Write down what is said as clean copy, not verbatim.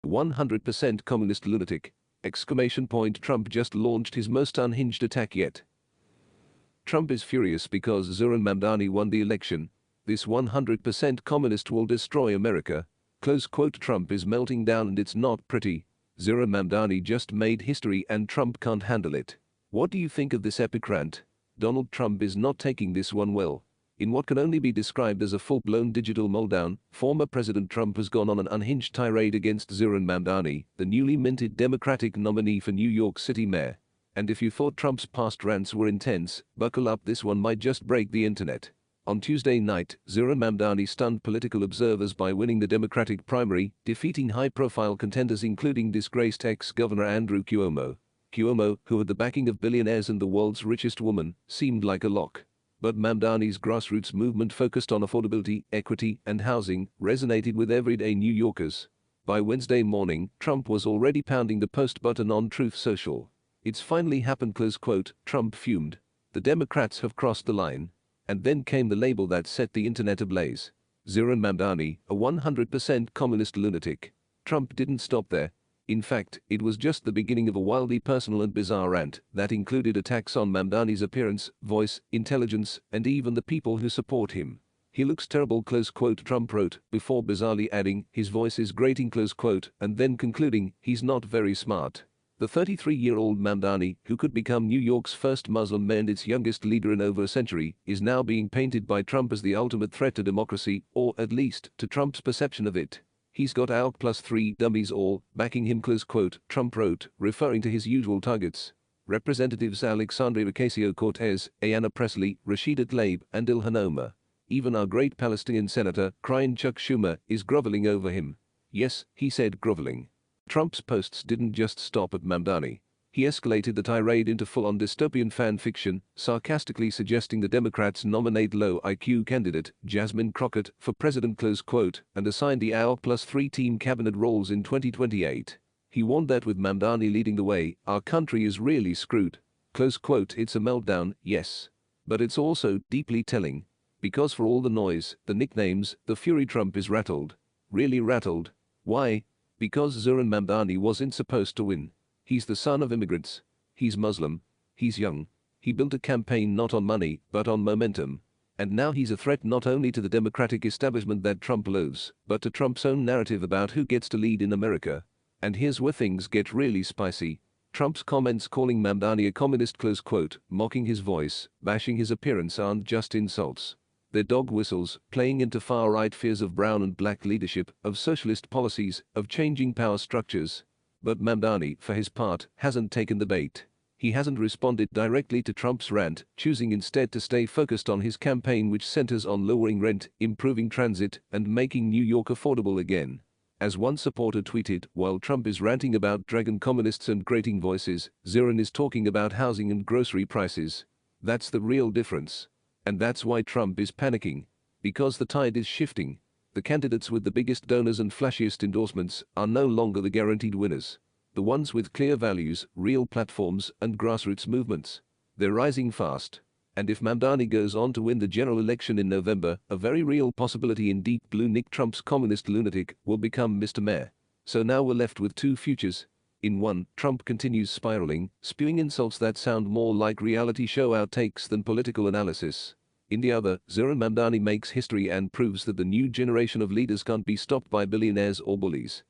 100% communist lunatic! Trump just launched his most unhinged attack yet. Trump is furious because Zohran Mamdani won the election. This 100% communist will destroy America. Trump is melting down and it's not pretty. Zohran Mamdani just made history and Trump can't handle it. What do you think of this epic rant? Donald Trump is not taking this one well. In what can only be described as a full-blown digital meltdown, former President Trump has gone on an unhinged tirade against Zohran Mamdani, the newly minted Democratic nominee for New York City mayor. And if you thought Trump's past rants were intense, buckle up, this one might just break the internet. On Tuesday night, Zohran Mamdani stunned political observers by winning the Democratic primary, defeating high-profile contenders including disgraced ex-Governor Andrew Cuomo. Cuomo, who had the backing of billionaires and the world's richest woman, seemed like a lock. But Mamdani's grassroots movement focused on affordability, equity, and housing, resonated with everyday New Yorkers. By Wednesday morning, Trump was already pounding the post button on Truth Social. It's finally happened, Trump fumed. The Democrats have crossed the line. And then came the label that set the internet ablaze. Zohran Mamdani, a 100% communist lunatic. Trump didn't stop there. In fact, it was just the beginning of a wildly personal and bizarre rant that included attacks on Mamdani's appearance, voice, intelligence, and even the people who support him. He looks terrible, Trump wrote, before bizarrely adding, his voice is grating, and then concluding, he's not very smart. The 33-year-old Mamdani, who could become New York's first Muslim mayor and its youngest leader in over a century, is now being painted by Trump as the ultimate threat to democracy, or at least, to Trump's perception of it. He's got ALK plus 3 dummies all backing him, Trump wrote, referring to his usual targets. Representatives Alexandria Ocasio-Cortez, Ayanna Pressley, Rashida Tlaib, and Ilhan Omar. Even our great Palestinian senator, crying Chuck Schumer, is groveling over him. Yes, he said groveling. Trump's posts didn't just stop at Mamdani. He escalated the tirade into full-on dystopian fan fiction, sarcastically suggesting the Democrats nominate low-IQ candidate Jasmine Crockett for president, and assign the ALK plus 3 team cabinet roles in 2028. He warned that with Mamdani leading the way, our country is really screwed. It's a meltdown, yes. But it's also deeply telling. Because for all the noise, the nicknames, the fury, Trump is rattled. Really rattled. Why? Because Zohran Mamdani wasn't supposed to win. He's the son of immigrants. He's Muslim. He's young. He built a campaign not on money, but on momentum. And now he's a threat not only to the Democratic establishment that Trump loathes, but to Trump's own narrative about who gets to lead in America. And here's where things get really spicy. Trump's comments calling Mamdani a communist, mocking his voice, bashing his appearance aren't just insults. They're dog whistles, playing into far-right fears of brown and black leadership, of socialist policies, of changing power structures. But Mamdani, for his part, hasn't taken the bait. He hasn't responded directly to Trump's rant, choosing instead to stay focused on his campaign, which centers on lowering rent, improving transit, and making New York affordable again. As one supporter tweeted, while Trump is ranting about dragon communists and grating voices, Zohran is talking about housing and grocery prices. That's the real difference. And that's why Trump is panicking. Because the tide is shifting. The candidates with the biggest donors and flashiest endorsements are no longer the guaranteed winners. The ones with clear values, real platforms, and grassroots movements. They're rising fast. And if Mamdani goes on to win the general election in November, a very real possibility in deep blue Nick Trump's communist lunatic will become Mr. Mayor. So now we're left with two futures. In one, Trump continues spiraling, spewing insults that sound more like reality show outtakes than political analysis. In the other, Zohran Mamdani makes history and proves that the new generation of leaders can't be stopped by billionaires or bullies.